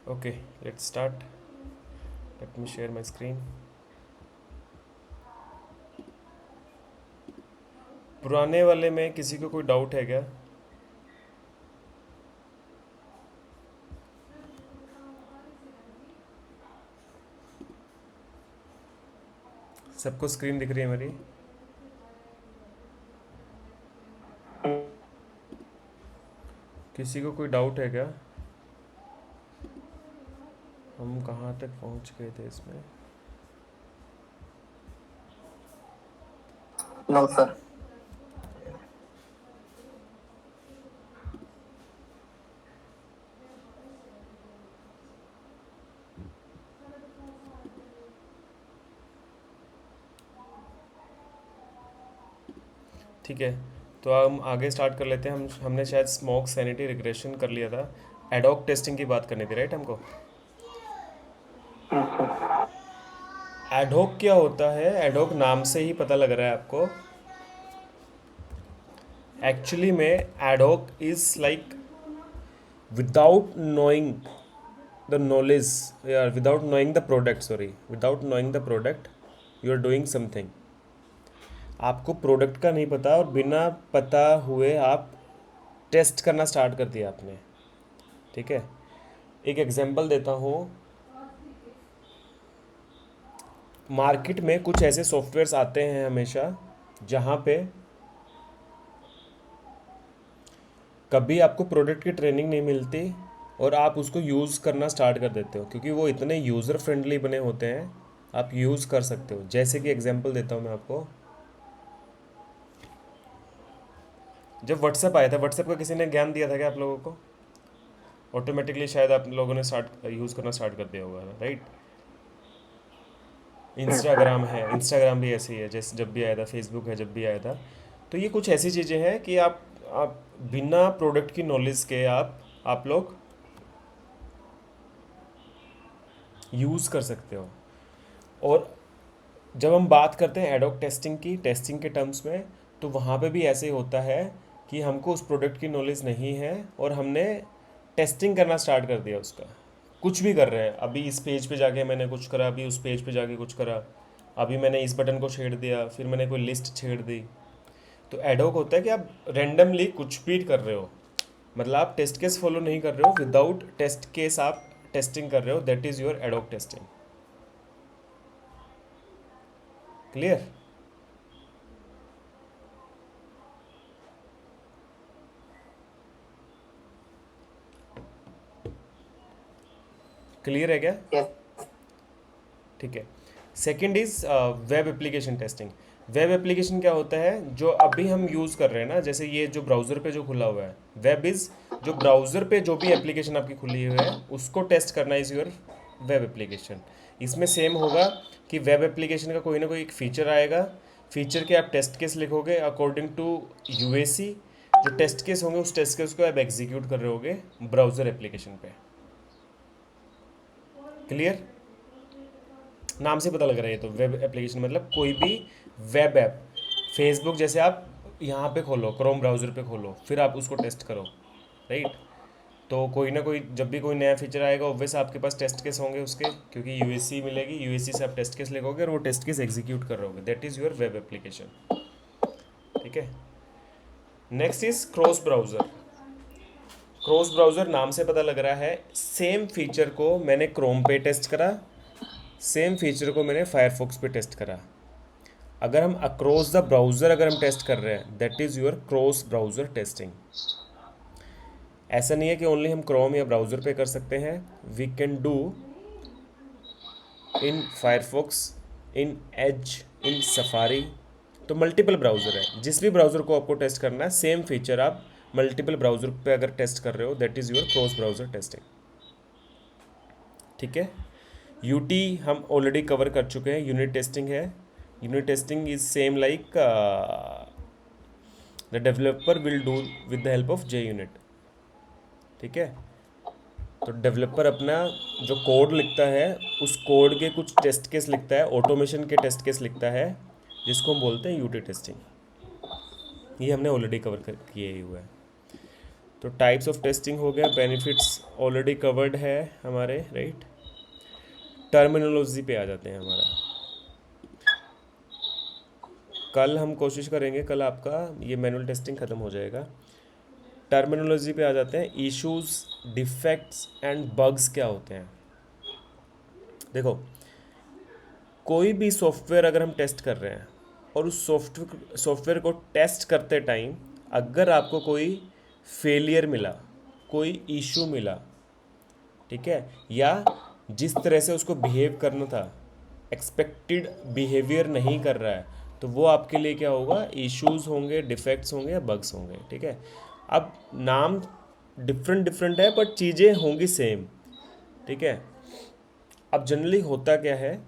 Okay, let's start. Let me share my screen. पुराने वाले में किसी को कोई डाउट है क्या? सबको स्क्रीन दिख रही है मेरी? किसी को कोई डाउट है क्या? हम कहाँ तक पहुँच गए थे इसमें? No sir. ठीक है, तो हम आगे स्टार्ट कर लेते हैं। हमने शायद स्मोक सैनिटी रिग्रेशन कर लिया था। एडॉक टेस्टिंग की बात करनी थी, राइट हमको? एडहोक क्या होता है? एडहोक नाम से ही पता लग रहा है आपको। एक्चुअली में ad hoc is like without knowing the knowledge, yeah, without knowing the product, sorry, without knowing the product you are doing something. आपको प्रोडक्ट का नहीं पता और बिना पता हुए आप टेस्ट करना स्टार्ट कर दिया आपने। ठीक है, एक एग्जांपल देता हूँ। मार्केट में कुछ ऐसे सॉफ्टवेयर्स आते हैं हमेशा जहाँ पे कभी आपको प्रोडक्ट की ट्रेनिंग नहीं मिलती और आप उसको यूज़ करना स्टार्ट कर देते हो क्योंकि वो इतने यूज़र फ्रेंडली बने होते हैं, आप यूज़ कर सकते हो। जैसे कि एग्जांपल देता हूँ मैं आपको। जब व्हाट्सएप आया था, व्हाट्सएप का किसी ने ज्ञान दिया था क्या आप लोगों को? ऑटोमेटिकली शायद आप लोगों ने स्टार्ट यूज़ करना स्टार्ट कर दिया होगा, राइट? इंस्टाग्राम है, इंस्टाग्राम भी ऐसे ही है जैसे जब भी आया था, फेसबुक है जब भी आया था। तो ये कुछ ऐसी चीज़ें हैं कि आप बिना प्रोडक्ट की नॉलेज के आप लोग यूज़ कर सकते हो। और जब हम बात करते हैं एडॉक टेस्टिंग की, टेस्टिंग के टर्म्स में, तो वहाँ पे भी ऐसे ही होता है कि हमको उस प्रोडक्ट की नॉलेज नहीं है और हमने टेस्टिंग करना स्टार्ट कर दिया उसका। कुछ भी कर रहे हैं, अभी इस पेज पे जाके मैंने कुछ करा, अभी उस पेज पे जाके कुछ करा, अभी मैंने इस बटन को छेड़ दिया, फिर मैंने कोई लिस्ट छेड़ दी। तो एडॉक होता है कि आप रेंडमली कुछ भी कर रहे हो, मतलब आप टेस्ट केस फॉलो नहीं कर रहे हो, विदाउट टेस्ट केस आप टेस्टिंग कर रहे हो। That is your ad hoc testing. Clear? Clear है क्या? यस। ठीक है। Second is web application testing. Web application क्या होता है? जो अभी हम यूज़ कर रहे हैं ना, जैसे ये जो ब्राउज़र पे जो खुला हुआ है, वेब इज़ जो ब्राउज़र पे जो भी एप्लीकेशन आपकी खुली हुई है उसको टेस्ट करना इज़ योर वेब एप्लीकेशन। इसमें सेम होगा कि वेब एप्लीकेशन का कोई ना कोई एक फ़ीचर आएगा, फीचर के आप टेस्ट केस लिखोगे अकॉर्डिंग टू यूएसी। जो टेस्ट केस होंगे उस टेस्ट केस को आप एग्जीक्यूट कर रहे होगे ब्राउज़र एप्लीकेशन पे। क्लियर? नाम से पता लग रहा है, ये तो वेब एप्लीकेशन मतलब कोई भी वेब ऐप। फेसबुक जैसे आप यहाँ पे खोलो, क्रोम ब्राउज़र पे खोलो, फिर आप उसको टेस्ट करो, राइट? तो कोई ना कोई जब भी कोई नया फीचर आएगा ऑब्वियस आपके पास टेस्ट केस होंगे उसके, क्योंकि यूएससी मिलेगी, यूएससी से आप टेस्ट केस लिखोगे और वो टेस्ट केस एग्जीक्यूट कर रहोगे। That is your web application. ठीक है। Next is cross browser. Cross browser नाम से पता लग रहा है, सेम फीचर को मैंने क्रोम पे टेस्ट करा, सेम फीचर को मैंने फायरफॉक्स पे टेस्ट करा। अगर हम अक्रॉस द ब्राउज़र अगर हम टेस्ट कर रहे हैं, that is your cross browser testing. ऐसा नहीं है कि ओनली हम क्रोम या ब्राउज़र पे कर सकते हैं, we can do in Firefox, in Edge, in Safari. तो मल्टीपल ब्राउज़र है, जिस भी ब्राउज़र को आपको टेस्ट करना है सेम फीचर आप मल्टीपल ब्राउज़र पे अगर टेस्ट कर रहे हो, that is your cross browser testing. ठीक है। यूटी हम ऑलरेडी कवर कर चुके हैं, यूनिट टेस्टिंग है। Unit testing is same like the developer will do with the help of JUnit. ठीक है। तो डेवलपर अपना जो कोड लिखता है उस कोड के कुछ टेस्ट केस लिखता है, ऑटोमेशन के टेस्ट केस लिखता है, जिसको हम बोलते हैं यूटी टेस्टिंग। ये हमने ऑलरेडी कवर किए ही हुआ है। तो टाइप्स ऑफ टेस्टिंग हो गया, बेनिफिट्स ऑलरेडी कवर्ड है हमारे, राइट। टर्मिनोलॉजी पे आ जाते हैं हमारा। कल हम कोशिश करेंगे, कल आपका ये मैनुअल टेस्टिंग ख़त्म हो जाएगा। टर्मिनोलॉजी पे आ जाते हैं। इश्यूज, डिफेक्ट्स एंड बग्स क्या होते हैं। देखो, कोई भी सॉफ्टवेयर अगर हम टेस्ट कर रहे हैं और उस सॉफ्टवेयर को टेस्ट करते टाइम अगर आपको कोई फेलियर मिला, कोई इशू मिला, ठीक है, या जिस तरह से उसको बिहेव करना था, एक्सपेक्टेड बिहेवियर नहीं कर रहा है, तो वो आपके लिए क्या होगा, इश्यूज होंगे, डिफेक्ट्स होंगे या बग्स होंगे, ठीक है। अब नाम डिफरेंट डिफरेंट है बट चीज़ें होंगी सेम, ठीक है। अब जनरली होता क्या है,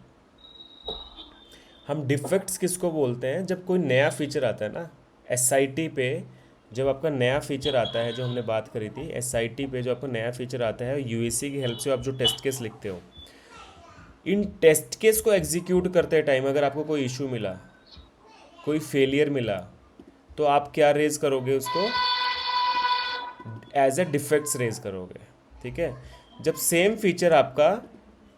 हम डिफेक्ट्स किसको बोलते हैं, जब कोई नया फीचर आता है ना, एसआईटी पे जब आपका नया फीचर आता है, जो हमने बात करी थी, एसआईटी पे जो आपका नया फीचर आता है, यूएसी की हेल्प से आप जो टेस्ट केस लिखते हो, इन टेस्ट केस को एग्जीक्यूट करते टाइम अगर आपको कोई इशू मिला, कोई फेलियर मिला, तो आप क्या रेज करोगे, उसको एज ए डिफेक्ट्स रेज करोगे, ठीक है। जब सेम फीचर आपका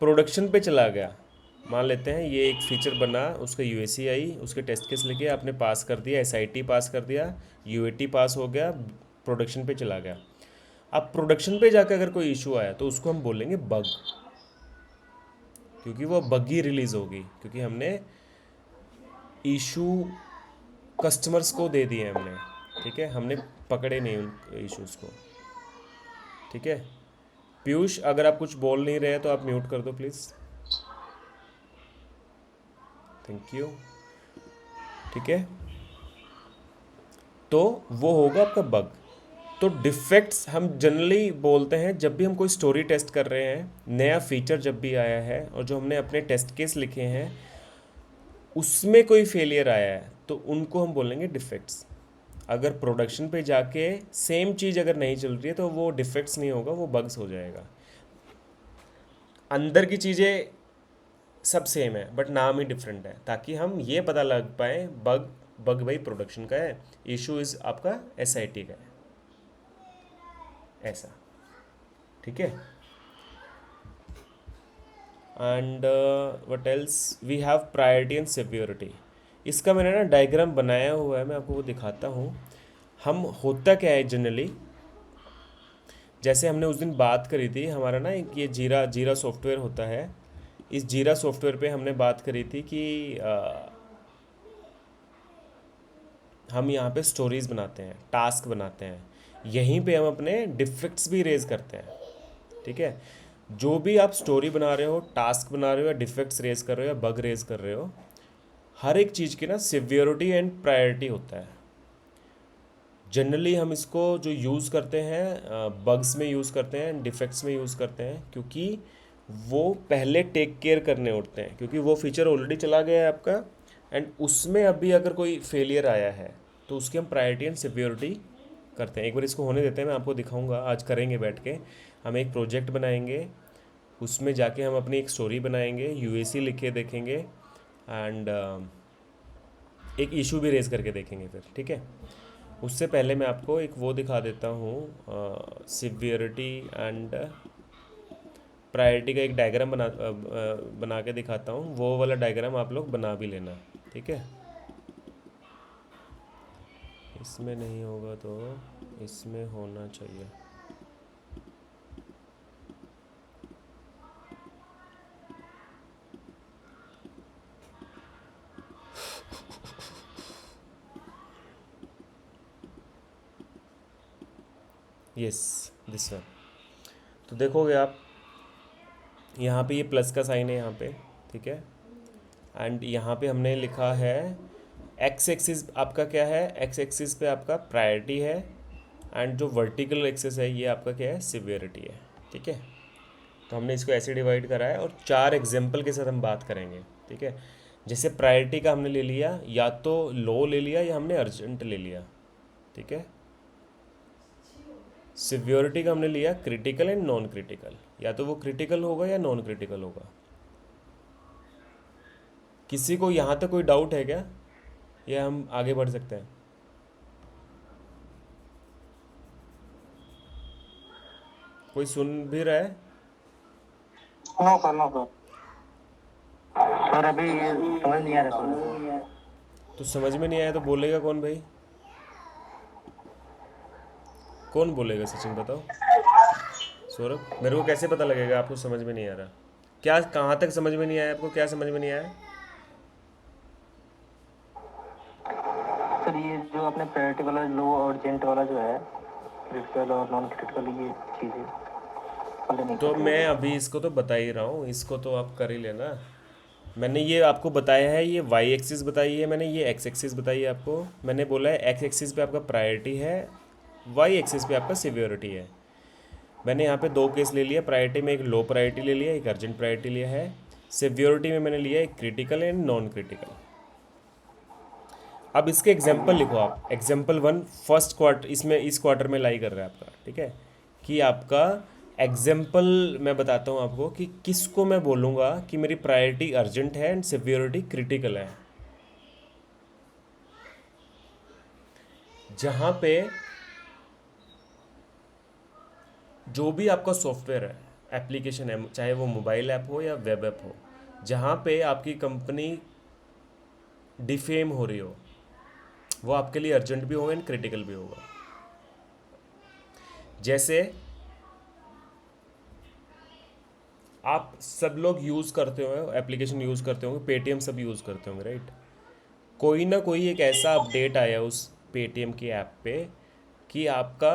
प्रोडक्शन पे चला गया, मान लेते हैं ये एक फीचर बना, उसका यूएसी आई, उसके टेस्ट केस लेके आपने पास कर दिया, एसआईटी पास कर दिया, यूएटी पास हो गया, प्रोडक्शन पे चला गया। अब प्रोडक्शन पे जाकर अगर कोई इशू आया तो उसको हम बोलेंगे बग, क्योंकि वो बगी रिलीज होगी, क्योंकि हमने इशू कस्टमर्स को दे दिए हमने, ठीक है, हमने पकड़े नहीं उन इश्यूज को, ठीक है। पीयूष, अगर आप कुछ बोल नहीं रहे तो आप म्यूट कर दो प्लीज़, थैंक यू, ठीक है। तो वो होगा आपका बग। तो डिफेक्ट्स हम जनरली बोलते हैं जब भी हम कोई स्टोरी टेस्ट कर रहे हैं, नया फीचर जब भी आया है और जो हमने अपने टेस्ट केस लिखे हैं उसमें कोई फेलियर आया है, तो उनको हम बोलेंगे डिफेक्ट्स। अगर प्रोडक्शन पे जाके सेम चीज़ अगर नहीं चल रही है तो वो डिफेक्ट्स नहीं होगा, वो बग्स हो जाएगा। अंदर की चीज़ें सब सेम है बट नाम ही डिफरेंट है, ताकि हम ये पता लग पाए बग बग भाई प्रोडक्शन का है, इशू इज़ आपका एसआईटी का है, ऐसा, ठीक है। And what else we have, priority and security. इसका मैंने ना डायग्राम बनाया हुआ है, मैं आपको वो दिखाता हूँ। हम होता क्या है जनरली, जैसे हमने उस दिन बात करी थी, हमारा ना एक ये जीरा जीरा सॉफ्टवेयर होता है। इस जीरा सॉफ्टवेयर पे हमने बात करी थी कि हम यहाँ पे स्टोरीज बनाते हैं, टास्क बनाते हैं, यहीं पे हम अपने डिफेक्ट्स भी रेज करते हैं, ठीक है। जो भी आप स्टोरी बना रहे हो, टास्क बना रहे हो, या डिफेक्ट्स रेज कर रहे हो या बग रेज कर रहे हो, हर एक चीज़ की ना सिवियरिटी एंड प्रायोरिटी होता है। जनरली हम इसको जो यूज़ करते हैं बग्स में यूज़ करते हैं, डिफेक्ट्स में यूज़ करते हैं, क्योंकि वो पहले टेक केयर करने उठते हैं, क्योंकि वो फीचर ऑलरेडी चला गया है आपका, एंड उसमें अभी अगर कोई फेलियर आया है तो उसकी हम प्रायोरिटी एंड सिक्योरिटी करते हैं। एक बार इसको होने देते हैं, मैं आपको दिखाऊंगा, आज करेंगे बैठ के। हम एक प्रोजेक्ट बनाएंगे, उसमें जाके हम अपनी एक स्टोरी बनाएंगे, यूएसी लिख के देखेंगे, एंड एक इशू भी रेज करके देखेंगे फिर, ठीक है। उससे पहले मैं आपको एक वो दिखा देता हूँ, सिवियरिटी एंड प्रायोरिटी का एक डायग्राम बना के दिखाता हूँ। वो वाला डायग्राम आप लोग बना भी लेना, ठीक है। इसमें नहीं होगा तो इसमें होना चाहिए। Yes, this one. तो देखोगे आप, यहाँ पे ये प्लस का साइन है यहाँ पे, ठीक है। एंड यहाँ पे हमने लिखा है एक्स एक्सिस आपका क्या है, एक्स एक्सिस पे आपका प्रायोरिटी है, एंड जो वर्टिकल एक्सिस है ये आपका क्या है, सिवियरिटी है, ठीक है। तो हमने इसको ऐसे डिवाइड करा है और 4 एग्जाम्पल के साथ हम बात करेंगे, ठीक है। जैसे प्रायोरिटी का हमने ले लिया, या तो लो ले लिया या हमने अर्जेंट ले लिया, ठीक है। सिवियरिटी का हमने लिया क्रिटिकल एंड नॉन क्रिटिकल, या तो वो क्रिटिकल होगा या नॉन क्रिटिकल होगा। किसी को यहाँ तक कोई डाउट है क्या, या हम आगे बढ़ सकते हैं? कोई सुन भी रहा है? No sir, no sir. Sir अभी ये समझ नहीं आ रहा सर। तो समझ में नहीं आया तो बोलेगा कौन भाई? कौन बोलेगा सचिन, बताओ। सौरभ, मेरे को कैसे पता लगेगा आपको समझ में नहीं आ रहा? क्या, कहाँ तक समझ में नहीं आया आपको, क्या समझ में नहीं आया? सर ये जो आपने प्रायोरिटी वाला, लो और अर्जेंट वाला जो है, क्रिटिकल और नॉन क्रिटिकल, ये चीज़ें पहले नहीं तो पता मैं है। अभी इसको तो बता ही रहा हूँ, इसको तो आप कर ही लेना। मैंने ये आपको बताया है, ये वाई एक्सिस बताई है मैंने, ये एक्स एक्सिस बताई है आपको। मैंने बोला है एक्स एक्सिस पे आपका प्रायोरिटी है, वाई एक्सिस पे आपका सिवियोरिटी है। मैंने यहाँ पे दो केस ले लिया, प्रायोरिटी में एक लो प्रायोरिटी ले लिया, एक अर्जेंट प्रायोरिटी लिया है। सिवियोरिटी में मैंने लिया एक क्रिटिकल एंड नॉन क्रिटिकल। अब इसके एग्जाम्पल लिखो आप। एग्जाम्पल वन, फर्स्ट क्वार्टर, इसमें इस क्वार्टर में लाई कर रहा है आपका, ठीक है? कि आपका एग्जाम्पल मैं बताता हूँ आपको कि किसको मैं बोलूँगा कि मेरी प्रायोरिटी अर्जेंट है एंड सिवियोरिटी क्रिटिकल है। जहाँ पे जो भी आपका सॉफ्टवेयर है, एप्लीकेशन है, चाहे वो मोबाइल ऐप हो या वेब ऐप हो, जहाँ पे आपकी कंपनी डिफेम हो रही हो, वो आपके लिए अर्जेंट भी होगा एंड क्रिटिकल भी होगा। जैसे आप सब लोग यूज़ करते हो, एप्लीकेशन यूज़ करते होंगे, पेटीएम सब यूज़ करते होंगे, राइट? कोई ना कोई एक ऐसा अपडेट आया उस पेटीएम की ऐप पे कि आपका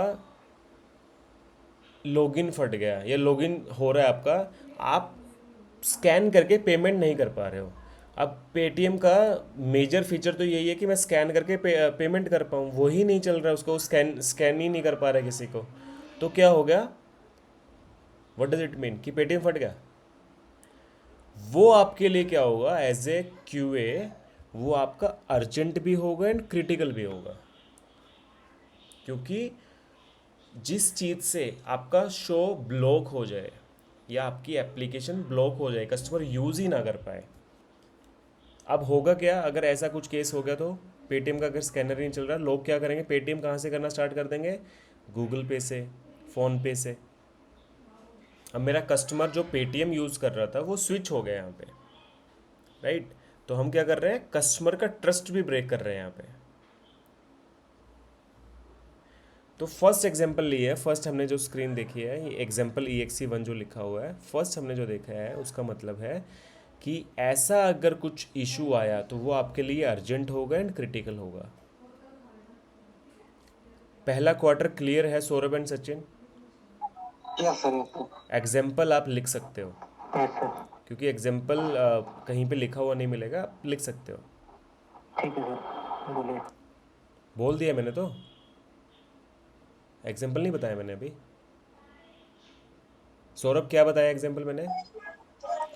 लॉगिन फट गया या लॉगिन हो रहा है आपका, आप स्कैन करके पेमेंट नहीं कर पा रहे हो। अब पेटीएम का मेजर फीचर तो यही है कि मैं स्कैन करके पेमेंट कर पाऊँ, वही नहीं चल रहा है, उसको स्कैन स्कैन ही नहीं कर पा रहा है किसी को। तो क्या हो गया? व्हाट डज इट मीन कि पेटीएम फट गया? वो आपके लिए क्या होगा, एज ए क्यूए, वो आपका अर्जेंट भी होगा एंड क्रिटिकल भी होगा। क्योंकि जिस चीज़ से आपका शो ब्लॉक हो जाए या आपकी एप्लीकेशन ब्लॉक हो जाए, कस्टमर यूज़ ही ना कर पाए, अब होगा क्या अगर ऐसा कुछ केस हो गया? तो पेटीएम का अगर स्कैनर ही नहीं चल रहा, लोग क्या करेंगे? पेटीएम कहाँ से करना स्टार्ट कर देंगे? गूगल पे से, फ़ोन पे से। अब मेरा कस्टमर जो पेटीएम यूज़ कर रहा था वो स्विच हो गया यहाँ पे, राइट? तो हम क्या कर रहे हैं? कस्टमर का ट्रस्ट भी ब्रेक कर रहे हैं यहाँ पे। तो फर्स्ट एग्जांपल लिए है, फर्स्ट हमने जो स्क्रीन देखी है, ये एग्जांपल EXE1 जो लिखा हुआ है, फर्स्ट हमने जो देखा है उसका मतलब है कि ऐसा अगर कुछ इशू आया तो वो आपके लिए अर्जेंट होगा एंड क्रिटिकल होगा। पहला क्वार्टर क्लियर है Saurabh and Sachin? Yes sir, yes sir. Example आप लिख सकते हो, यस सर। क्योंकि एग्जाम्पल कहीं पे लिखा हुआ नहीं मिलेगा, आप लिख सकते हो। ठीक है सर, बोलिए। बोल दिया मैंने तो, एग्जाम्पल नहीं बताया मैंने अभी। सौरभ, क्या बताया एग्जाम्पल मैंने?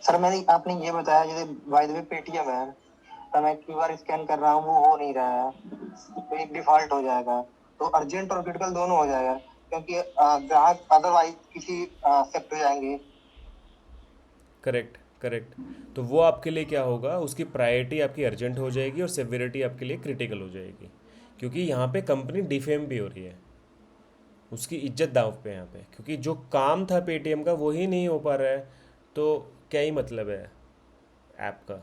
सर मैंने, आपने ये बताया जैसे बाय द वे पेटीएम है, तो मैं क्यूआर स्कैन कर रहा हूँ, वो हो नहीं रहा है, तो एक डिफॉल्ट हो जाएगा। तो अर्जेंट और क्रिटिकल दोनों हो जाएगा, क्योंकि ग्राहक अदरवाइज किसी सेक्ट हो जाएंगे। Correct, correct. तो वो आपके लिए क्या होगा, उसकी प्रायोरिटी आपकी अर्जेंट हो जाएगी और सेवेरिटी आपके लिए क्रिटिकल हो जाएगी, क्योंकि यहाँ पे कंपनी डिफेम भी हो रही है, उसकी इज्जत दांव पे है यहाँ पे, क्योंकि जो काम था पेटीएम का वो ही नहीं हो पा रहा है, तो क्या ही मतलब है ऐप का,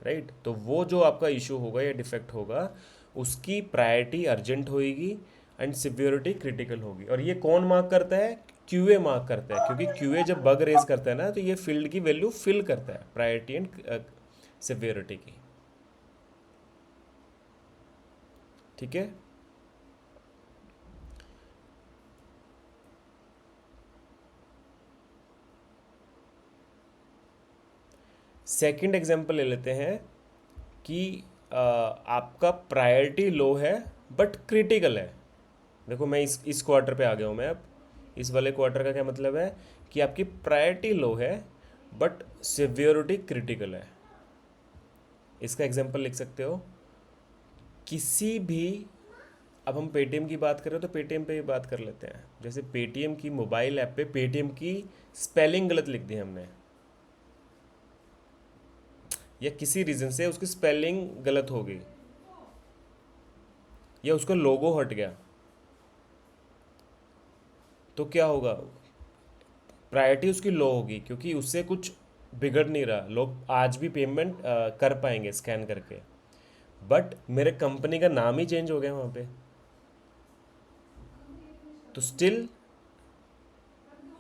राइट? तो वो जो आपका इशू होगा या डिफेक्ट होगा, उसकी प्रायोरिटी अर्जेंट होएगी एंड सिवियरिटी क्रिटिकल होगी। और ये कौन मार्क करता है? क्यूए मार्क करता है, क्योंकि क्यूए जब बग रेज करता है ना, तो ये फील्ड की वैल्यू फिल करता है, प्रायोरिटी एंड सिवियरिटी की। ठीक है? सेकंड एग्जांपल ले लेते हैं कि आपका प्रायोरिटी लो है बट क्रिटिकल है। देखो, मैं इस क्वार्टर पे आ गया हूँ मैं अब। इस वाले क्वार्टर का क्या मतलब है कि आपकी प्रायोरिटी लो है बट सिवियरिटी क्रिटिकल है। इसका एग्जांपल लिख सकते हो किसी भी, अब हम पेटीएम की बात करें तो पेटीएम पे ही बात कर लेते हैं। जैसे पेटीएम की मोबाइल ऐप पे पेटीएम की स्पेलिंग गलत लिख दी हमने, या किसी रीज़न से उसकी स्पेलिंग गलत हो गई, या उसका लोगो हट गया, तो क्या होगा? प्रायोरिटी उसकी लो होगी क्योंकि उससे कुछ बिगड़ नहीं रहा, लोग आज भी पेमेंट कर पाएंगे स्कैन करके, बट मेरे कंपनी का नाम ही चेंज हो गया वहाँ पे। तो स्टिल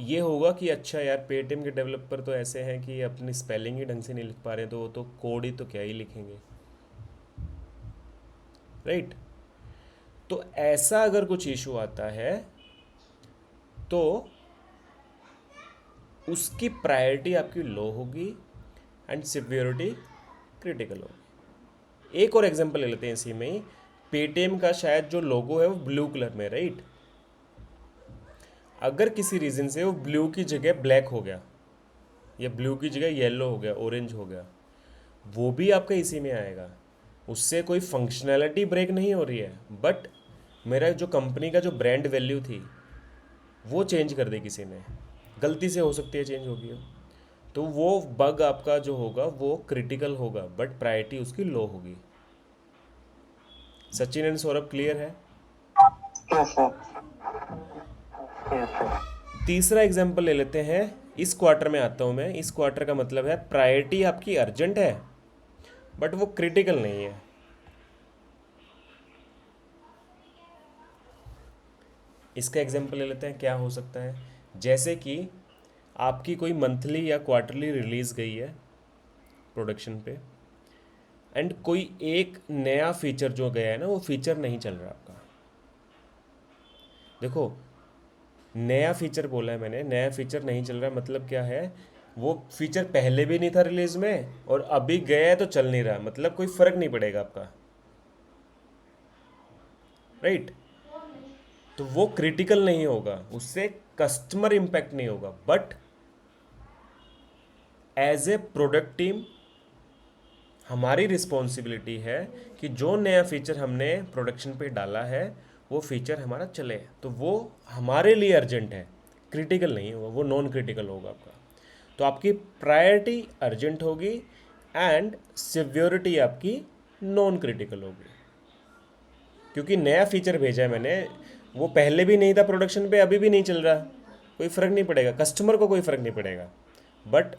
ये होगा कि अच्छा यार, पेटीएम के डेवलपर तो ऐसे हैं कि अपनी स्पेलिंग ही ढंग से नहीं लिख पा रहे, तो वो तो कोड ही तो क्या ही लिखेंगे, राइट। तो ऐसा अगर कुछ इशू आता है तो उसकी प्रायोरिटी आपकी लो होगी एंड सिवियरिटी क्रिटिकल होगी। एक और एग्जांपल ले लेते हैं इसी में ही। पेटीएम का शायद जो लोगो है वो ब्लू कलर में, राइट। अगर किसी रीज़न से वो ब्लू की जगह ब्लैक हो गया या ब्लू की जगह येलो हो गया, ऑरेंज हो गया, वो भी आपका इसी में आएगा। उससे कोई फंक्शनैलिटी ब्रेक नहीं हो रही है, बट मेरा जो कंपनी का जो ब्रांड वैल्यू थी वो चेंज कर दी किसी ने, गलती से हो सकती है चेंज होगी हो, तो वो बग आपका जो होगा वो क्रिटिकल होगा, बट प्रायोरिटी उसकी लो होगी। सचिन एंड सौरभ क्लियर है? Yes sir, yes sir. तीसरा एग्जांपल ले लेते हैं। इस क्वार्टर में आता हूँ मैं। इस क्वार्टर का मतलब है प्रायोरिटी आपकी अर्जेंट है बट वो क्रिटिकल नहीं है। इसका एग्जांपल ले लेते हैं, क्या हो सकता है। जैसे कि आपकी कोई मंथली या क्वार्टरली रिलीज़ गई है प्रोडक्शन पे, एंड कोई एक नया फीचर जो गया है ना, वो फीचर नहीं चल रहा आपका। देखो, नया फीचर बोला है मैंने, नया फीचर नहीं चल रहा मतलब क्या है, वो फीचर पहले भी नहीं था रिलीज में और अभी गया है तो चल नहीं रहा, मतलब कोई फर्क नहीं पड़ेगा आपका, राइट। तो वो क्रिटिकल नहीं होगा, उससे कस्टमर इम्पैक्ट नहीं होगा, but as a product team हमारी रिस्पॉन्सिबिलिटी है कि जो नया फीचर हमने प्रोडक्शन पे डाला है वो फीचर हमारा चले, तो वो हमारे लिए अर्जेंट है, क्रिटिकल नहीं होगा, वो नॉन क्रिटिकल होगा आपका। तो आपकी प्रायोरिटी अर्जेंट होगी एंड सिवियरिटी आपकी नॉन क्रिटिकल होगी, क्योंकि नया फीचर भेजा है मैंने, वो पहले भी नहीं था प्रोडक्शन पे, अभी भी नहीं चल रहा, कोई फ़र्क नहीं पड़ेगा, कस्टमर को कोई फ़र्क नहीं पड़ेगा, but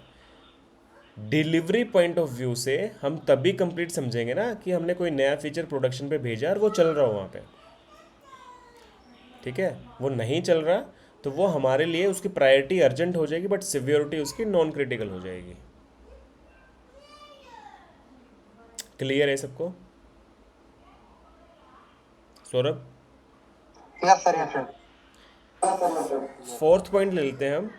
delivery point of view से हम तभी कंप्लीट समझेंगे ना कि हमने कोई नया फीचर प्रोडक्शन पे भेजा और वो चल रहा हो वहाँ पे, ठीक है। वो नहीं चल रहा तो वो हमारे लिए उसकी प्रायोरिटी अर्जेंट हो जाएगी बट सिवियरिटी उसकी नॉन क्रिटिकल हो जाएगी। क्लियर है सबको? Saurabh? Yes sir, yes sir. Fourth point ले लेते हैं हम।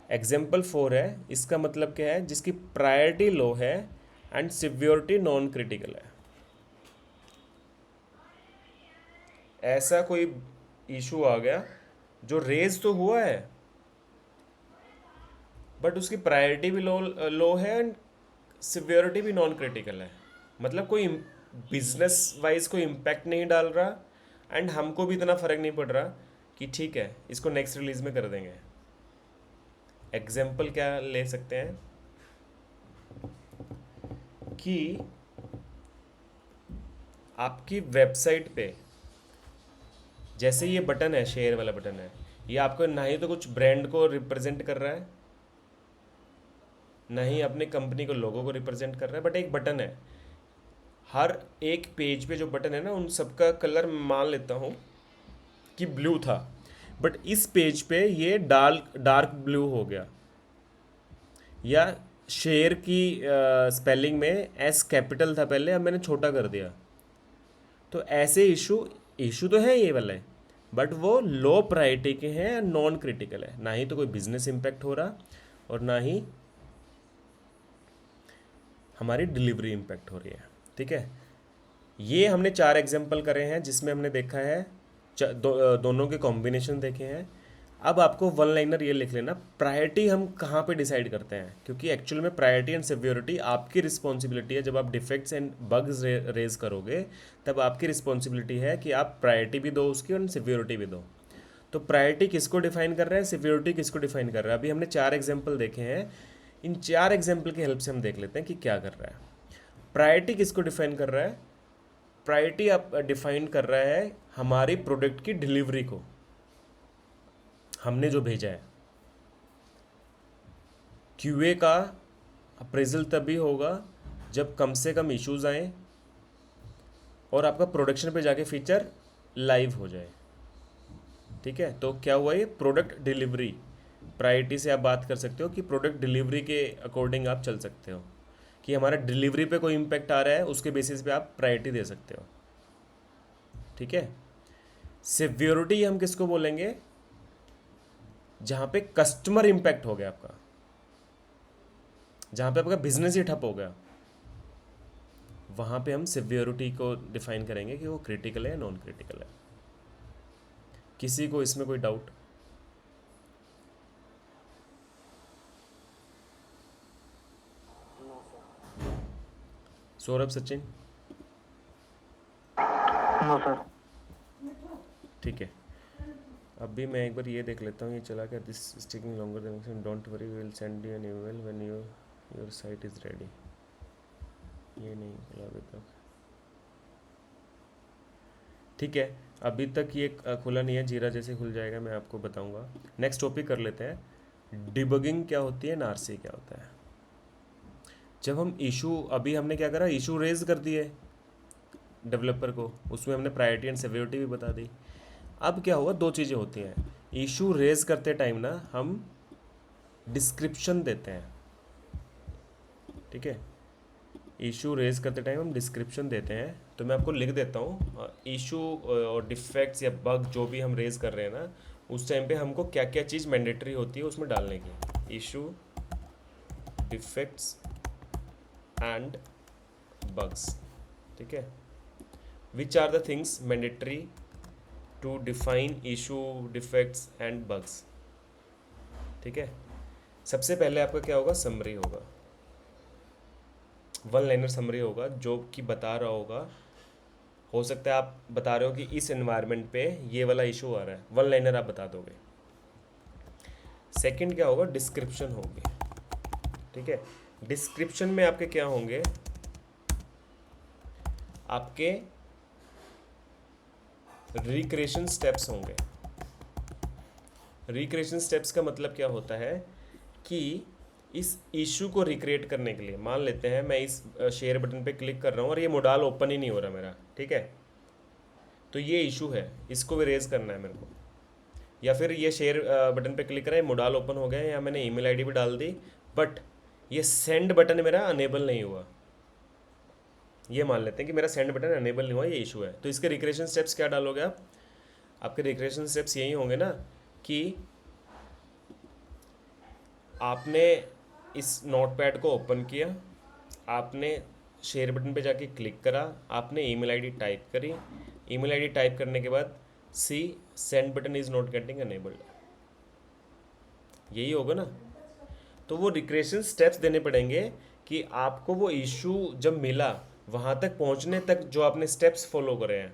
एग्जाम्पल 4 है, इसका मतलब क्या है, जिसकी प्रायोरिटी लो है एंड सिवियरिटी नॉन क्रिटिकल है। ऐसा कोई इशू आ गया जो रेज तो हुआ है बट उसकी प्रायोरिटी भी लो है एंड सिवियरिटी भी नॉन क्रिटिकल है, मतलब कोई बिजनेस वाइज कोई इम्पैक्ट नहीं डाल रहा एंड हमको भी इतना फ़र्क नहीं पड़ रहा कि ठीक है इसको नेक्स्ट रिलीज में कर देंगे। एग्जाम्पल क्या ले सकते हैं कि आपकी वेबसाइट पे जैसे ये बटन है, शेयर वाला बटन है, ये आपको ना ही तो कुछ ब्रांड को रिप्रेजेंट कर रहा है, ना ही अपने कंपनी को लोगो को रिप्रेजेंट कर रहा है, बट एक बटन है। हर एक पेज पे जो बटन है ना, उन सबका कलर मान लेता हूँ कि ब्लू था, बट इस पेज पे ये डार्क ब्लू हो गया, या शेयर की स्पेलिंग में एस कैपिटल था पहले, अब मैंने छोटा कर दिया। तो ऐसे इशू तो है ये वाले, बट वो लो प्रायोरिटी के हैं, नॉन क्रिटिकल है, ना ही तो कोई बिजनेस इम्पैक्ट हो रहा और ना ही हमारी डिलीवरी इम्पैक्ट हो रही है, ठीक है। ये हमने 4 एग्जाम्पल करे हैं जिसमें हमने देखा है दोनों के कॉम्बिनेशन देखे हैं। अब आपको वन लाइनर ये लिख लेना, प्रायोरिटी हम कहाँ पे डिसाइड करते हैं, क्योंकि एक्चुअल में प्रायोरिटी एंड सिवियरिटी आपकी रिस्पॉन्सिबिलिटी है। जब आप डिफेक्ट्स एंड बग्स रेज करोगे तब आपकी रिस्पॉन्सिबिलिटी है कि आप प्रायोरिटी भी दो उसकी और सिवियरिटी भी दो। तो प्रायोरिटी किसको डिफाइन कर रहा है, सिवियरिटी किसको डिफाइन कर रहा है, अभी हमने 4 एग्जाम्पल देखे हैं। इन 4 एग्जाम्पल की हेल्प से हम देख लेते हैं कि क्या कर रहा है। प्रायोरिटी किसको डिफाइन कर रहा है, प्रायोरिटी आप डिफाइन कर रहा है हमारी प्रोडक्ट की डिलीवरी को, हमने जो भेजा है, क्यूए का अप्रेजल तभी होगा जब कम से कम इश्यूज आए और आपका प्रोडक्शन पे जाके फीचर लाइव हो जाए। ठीक है, तो क्या हुआ, ये प्रोडक्ट डिलीवरी प्रायोरिटी से आप बात कर सकते हो कि प्रोडक्ट डिलीवरी के अकॉर्डिंग आप चल सकते हो कि हमारा डिलीवरी पे कोई इम्पैक्ट आ रहा है, उसके बेसिस पे आप प्रायोरिटी दे सकते हो। ठीक है, सिक्योरिटी हम किसको बोलेंगे, जहाँ पे कस्टमर इम्पैक्ट हो गया आपका, जहाँ पे आपका बिजनेस ही ठप हो गया, वहाँ पे हम सिक्योरिटी को डिफाइन करेंगे कि वो क्रिटिकल है या नॉन क्रिटिकल है। किसी को इसमें कोई doubt? Saurabh, Sachin? No sir. ठीक है, अभी मैं एक बार ये देख लेता हूँ, ये चला गया। This is taking longer than, don't worry, we will send you an email when your site is ready. ये नहीं खुला अभी तक। ठीक है, अभी तक ये खुला नहीं है, जीरा जैसे खुल जाएगा मैं आपको बताऊंगा। नेक्स्ट टॉपिक कर लेते हैं, डिबगिंग क्या होती है, नारसी क्या होता है। जब हम इशू, अभी हमने क्या करा, इशू रेज कर दिए डेवलपर को, उसमें हमने प्रायोरिटी एंड सिक्योरिटी भी बता दी। अब क्या हुआ, दो चीज़ें होती हैं। इशू रेज करते टाइम ना हम डिस्क्रिप्शन देते हैं। ठीक है, इशू रेज करते टाइम हम डिस्क्रिप्शन देते हैं। तो मैं आपको लिख देता हूँ, इशू और डिफेक्ट्स या बग जो भी हम रेज कर रहे हैं ना, उस टाइम पे हमको क्या क्या चीज़ मैंडेटरी होती है उसमें डालने की। Issue, defects and bugs. ठीक है, which are the things mandatory to define issue, defects and bugs. ठीक है, सबसे पहले आपका क्या होगा, समरी होगा, वन लाइनर समरी होगा जो कि बता रहा होगा। हो सकता है आप बता रहे हो कि इस एनवायरनमेंट पे ये वाला इशू आ रहा है, वन लाइनर आप बता दोगे। सेकंड क्या होगा, डिस्क्रिप्शन होगी। ठीक है, डिस्क्रिप्शन में आपके क्या होंगे, आपके रिक्रिएशन स्टेप्स होंगे। रिक्रिएशन स्टेप्स का मतलब क्या होता है कि इस इशू को रिक्रिएट करने के लिए, मान लेते हैं मैं इस शेयर बटन पे क्लिक कर रहा हूँ और ये मोडाल ओपन ही नहीं हो रहा मेरा। ठीक है, तो ये इशू है, इसको भी रेज करना है मेरे को। या फिर ये शेयर बटन पे क्लिक करा है, मोडाल ओपन हो गया, या मैंने ईमेल आईडी भी डाल दी, बट ये सेंड बटन मेरा अनेबल नहीं हुआ। ये मान लेते हैं कि मेरा सेंड बटन अनेबल नहीं हुआ, ये इशू है। तो इसके रिक्रिएशन स्टेप्स क्या डालोगे आप, आपके रिक्रिएशन स्टेप्स यही होंगे ना कि आपने इस नोटपैड को ओपन किया, आपने शेयर बटन पे जाके क्लिक करा, आपने ईमेल आईडी टाइप करी, ईमेल आईडी टाइप करने के बाद सी send button is not getting enabled, यही होगा ना। तो वो रिक्रिएशन स्टेप्स देने पड़ेंगे कि आपको वो इशू जब मिला वहाँ तक पहुँचने तक जो आपने स्टेप्स फॉलो करे हैं।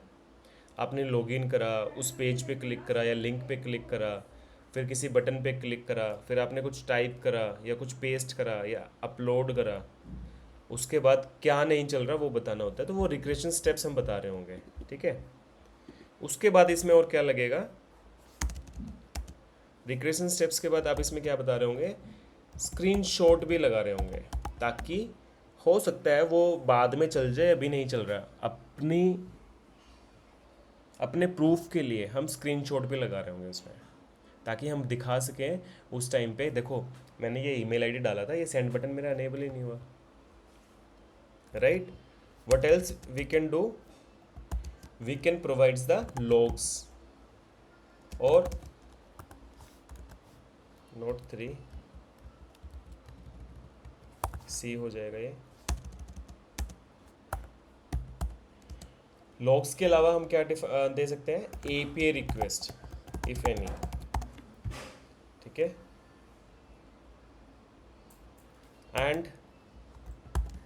आपने लॉगिन करा, उस पेज पे क्लिक करा या लिंक पे क्लिक करा, फिर किसी बटन पे क्लिक करा, फिर आपने कुछ टाइप करा या कुछ पेस्ट करा या अपलोड करा, उसके बाद क्या नहीं चल रहा वो बताना होता है। तो वो रिक्रिएशन स्टेप्स हम बता रहे होंगे। ठीक है, उसके बाद इसमें और क्या लगेगा, रिक्रिएशन स्टेप्स के बाद आप इसमें क्या बता रहे होंगे, स्क्रीनशॉट भी लगा रहे होंगे, ताकि हो सकता है वो बाद में चल जाए, अभी नहीं चल रहा, अपने प्रूफ के लिए हम स्क्रीनशॉट भी लगा रहे होंगे उसमें, ताकि हम दिखा सकें उस टाइम पे, देखो मैंने ये ईमेल आईडी डाला था, ये सेंड बटन मेरा अनेबल ही नहीं हुआ। Right, what else we can do, we can provides the logs और नोट 3 सी हो जाएगा ये। लॉग्स के अलावा हम क्या दे सकते हैं, एपीआई रिक्वेस्ट इफ एनी। ठीक है, एंड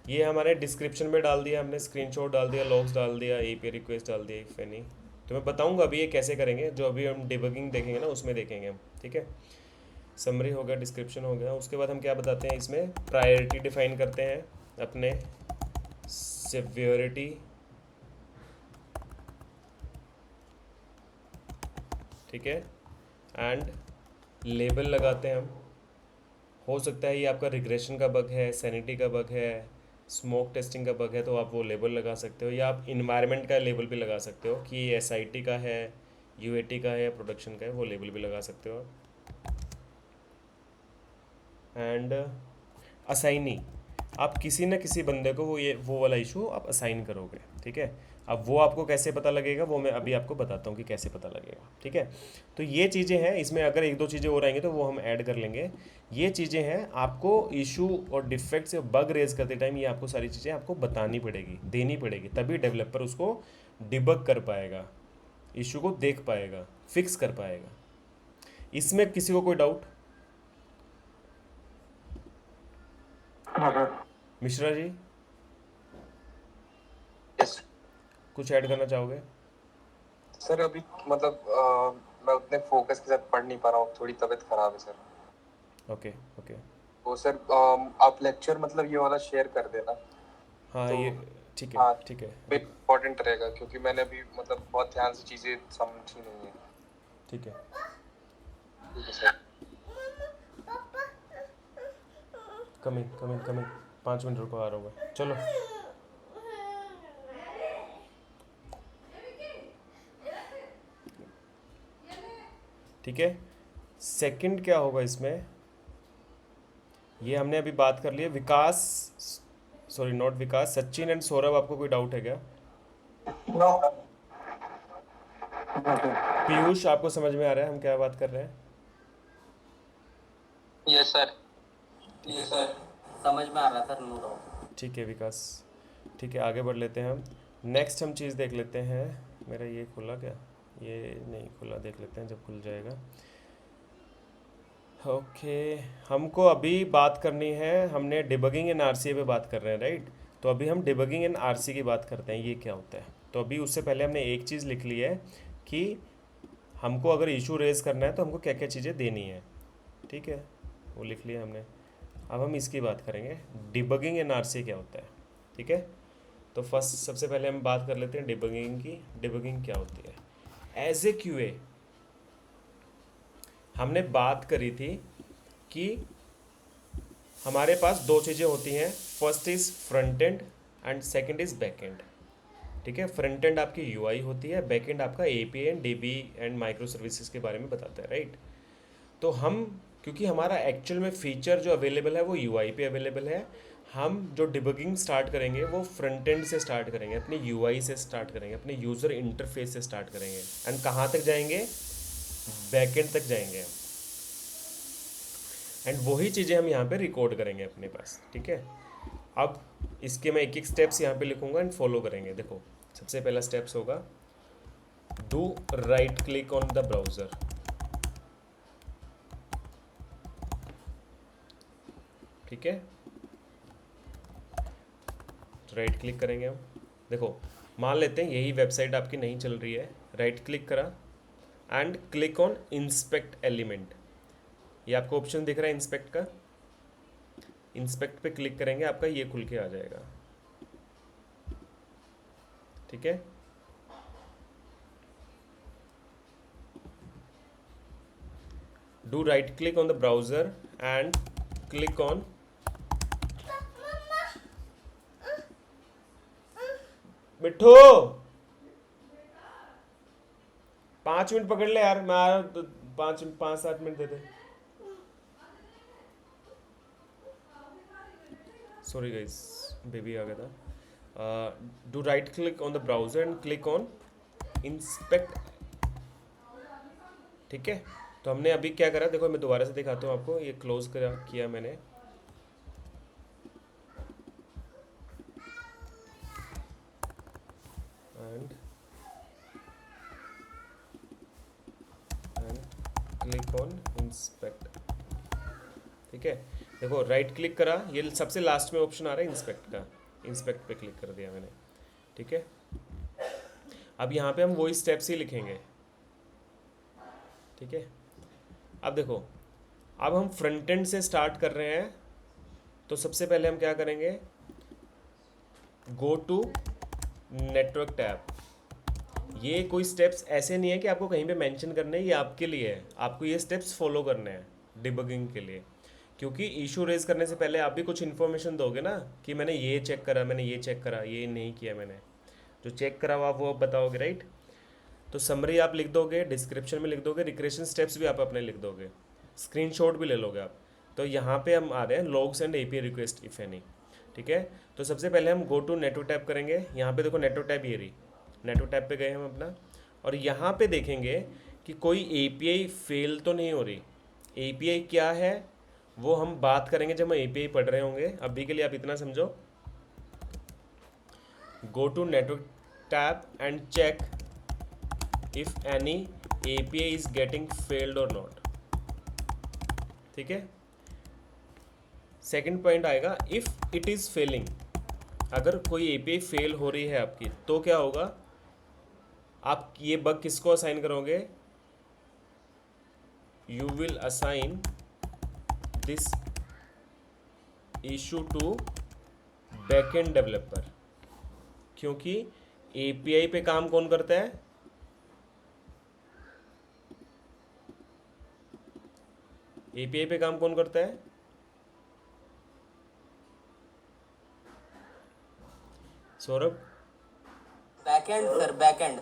ये हमारे डिस्क्रिप्शन में डाल दिया हमने, स्क्रीनशॉट डाल दिया, लॉग्स डाल दिया, एपीआई रिक्वेस्ट डाल दिया इफ एनी। तो मैं बताऊंगा अभी ये कैसे करेंगे, जो अभी हम डिबगिंग देखेंगे ना उसमें देखेंगे हम। ठीक है, समरी हो गया, डिस्क्रिप्शन हो गया, उसके बाद हम क्या बताते हैं, इसमें प्रायोरिटी डिफाइन करते हैं अपने, सिवियरिटी, ठीक है, एंड लेबल लगाते हैं हम। हो सकता है ये आपका रिग्रेशन का बग है, सैनिटी का बग है, स्मोक टेस्टिंग का बग है, तो आप वो लेबल लगा सकते हो, या आप इन्वायरमेंट का लेबल भी लगा सकते हो कि ये SIT का है, UAT का है, प्रोडक्शन का है, वो लेबल भी लगा सकते हो। एंड असाइनी, आप किसी न किसी बंदे को वो वाला इशू आप असाइन करोगे, ठीक है। अब वो आपको कैसे पता लगेगा, वो मैं अभी आपको बताता हूँ कि कैसे पता लगेगा, ठीक है। तो ये चीज़ें हैं, इसमें अगर एक दो चीज़ें और आएंगी तो वो हम ऐड कर लेंगे। ये चीज़ें हैं, आपको इशू और डिफेक्ट्स या बग रेज करते टाइम ये आपको सारी चीज़ें आपको बतानी पड़ेगी, देनी पड़ेगी, तभी डेवलपर उसको डिबग कर पाएगा, इशू को देख पाएगा, फिक्स कर पाएगा। इसमें किसी को कोई डाउट? मिश्रा जी, यस कुछ ऐड करना चाहोगे? सर। अभी मतलब मैं उतने फोकस के साथ पढ़ नहीं पा रहा हूँ, थोड़ी तबीयत खराब है सर। Okay okay. तो सर आप लेक्चर मतलब ये वाला शेयर कर देना। हाँ तो ये ठीक है, हाँ, ठीक है, इम्पोर्टेंट रहेगा क्योंकि मैंने अभी मतलब बहुत ध्यान से चीज़ें समझी नहीं है। ठीक है। ठीक है sir. Coming coming coming, 5 minute रुको, आ रहा हूँ मैं, चलो। ठीक है, सेकंड क्या होगा इसमें, ये हमने अभी बात कर ली है। Vikas, sorry not Vikas, Sachin and Saurabh, आपको कोई डाउट है क्या? नो। पीयूष, आपको समझ में आ रहा है हम क्या बात कर रहे हैं? Yes sir. ठीक है, समझ में आ रहा था, नो डाउट। ठीक है विकास, ठीक है, आगे बढ़ लेते हैं हम। नेक्स्ट हम चीज़ देख लेते हैं। मेरा ये खुला क्या? ये नहीं खुला, देख लेते हैं जब खुल जाएगा। ओके, हमको अभी बात करनी है, हमने डिबगिंग इन RCA पे बात कर रहे हैं, राइट। तो अभी हम डिबगिंग इन RC की बात करते हैं, ये क्या होता है। तो अभी उससे पहले हमने एक चीज़ लिख ली है कि हमको अगर इशू रेज करना है तो हमको क्या क्या चीज़ें देनी है, ठीक है, वो लिख लिया हमने। अब हम इसकी बात करेंगे, डिबगिंग इन RC क्या होता है, ठीक है। तो फर्स्ट सबसे पहले हम बात कर लेते हैं डिबगिंग की। डिबगिंग क्या होती है? एज ए QA हमने बात करी थी कि हमारे पास दो चीज़ें होती हैं, first is front end and second is back and, ठीक है। फ्रंट एंड आपकी UI होती है, बैक एंड आपका API and DB and micro services के बारे में बताता है, राइट। तो हम, क्योंकि हमारा एक्चुअल में फीचर जो अवेलेबल है वो UI पे अवेलेबल है, हम जो डिबगिंग स्टार्ट करेंगे वो फ्रंट एंड से स्टार्ट करेंगे, अपने UI से स्टार्ट करेंगे, अपने यूज़र इंटरफेस से स्टार्ट करेंगे, एंड कहाँ तक जाएंगे? बैक एंड तक जाएंगे। एंड वही चीज़ें हम यहाँ पे रिकॉर्ड करेंगे अपने पास, ठीक है। अब इसके मैं एक एक स्टेप्स यहाँ पे लिखूंगा एंड फॉलो करेंगे। देखो, सबसे पहला स्टेप्स होगा, do right click on the browser, ठीक है। राइट क्लिक करेंगे हम। देखो, मान लेते हैं यही वेबसाइट आपकी नहीं चल रही है, राइट क्लिक करा and click on inspect element. ये आपको ऑप्शन दिख रहा है इंस्पेक्ट का, इंस्पेक्ट पे क्लिक करेंगे, आपका ये खुल के आ जाएगा, ठीक है। Do right click on the browser and click on, Mithu 5 minute पकड़ ले यार, मैं आ रहा हूँ, तो 5-7 मिनट दे दे। सॉरी गाइस, बेबी आ गया था। Do right click on the browser and click on inspect, ठीक है। तो हमने अभी क्या करा, देखो मैं दोबारा से दिखाता हूँ आपको, ये क्लोज करा किया मैंने, एंड क्लिक ऑन इंस्पेक्ट, ठीक है। देखो राइट क्लिक करा, ये सबसे लास्ट में ऑप्शन आ रहा है इंस्पेक्ट का, इंस्पेक्ट पे क्लिक कर दिया मैंने, ठीक है। अब यहाँ पे हम वही स्टेप्स ही लिखेंगे, ठीक है। अब देखो, अब हम फ्रंट एंड से स्टार्ट कर रहे हैं, तो सबसे पहले हम क्या करेंगे, गो टू नेटवर्क टैब। ये कोई स्टेप्स ऐसे नहीं है कि आपको कहीं पे मेंशन करने हैं, ये आपके लिए है, आपको ये स्टेप्स फॉलो करने हैं डिबगिंग के लिए। क्योंकि इशू रेज करने से पहले आप भी कुछ इन्फॉर्मेशन दोगे ना कि मैंने ये चेक करा, मैंने ये चेक करा, ये नहीं किया मैंने, जो चेक करा हुआ वो आप बताओगे, राइट। तो समरी आप लिख दोगे, डिस्क्रिप्शन में लिख दोगे, रिक्रेशन स्टेप्स भी आप अपने लिख दोगे, स्क्रीनशॉट भी ले लोगे आप। तो यहाँ पे हम आ रहे हैं logs and API request if any, ठीक है। तो सबसे पहले हम गो टू नेटवर्क टैब करेंगे। यहाँ पे देखो नेटवर्क टैब ये रही, नेटवर्क टैब पे गए हम अपना, और यहाँ पे देखेंगे कि कोई एपीआई फेल तो नहीं हो रही। एपीआई क्या है वो हम बात करेंगे जब हम एपीआई पढ़ रहे होंगे। अभी के लिए आप इतना समझो, go to network tab and check if any API is getting failed और नॉट, ठीक है। सेकंड पॉइंट आएगा इफ इट इज फेलिंग, अगर कोई एपीआई फेल हो रही है आपकी तो क्या होगा, आप ये बग किसको असाइन करोगे, you will assign this issue to backend developer. क्योंकि एपीआई पे काम कौन करता है, एपीआई पे काम कौन करता है, Saurabh, backend sir, backend.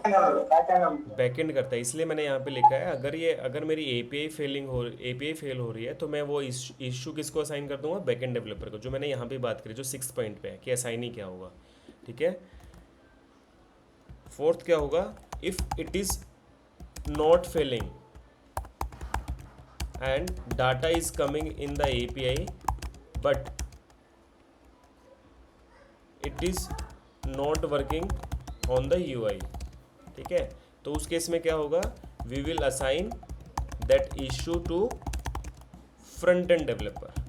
Backend करता है। इसलिए मैंने यहाँ पे लिखा है अगर मेरी एपीआई फेल हो रही है तो मैं वो इशू किसको असाइन कर दूंगा, बैकएंड डेवलपर को, जो मैंने यहाँ पे बात करी, जो 6 पॉइंट पे है कि असाइन ही क्या होगा, ठीक है। फोर्थ क्या होगा, if it is not failing and data is coming in the API but it is not working on the UI, ठीक है। तो उस केस में क्या होगा, we will assign that issue to front end developer.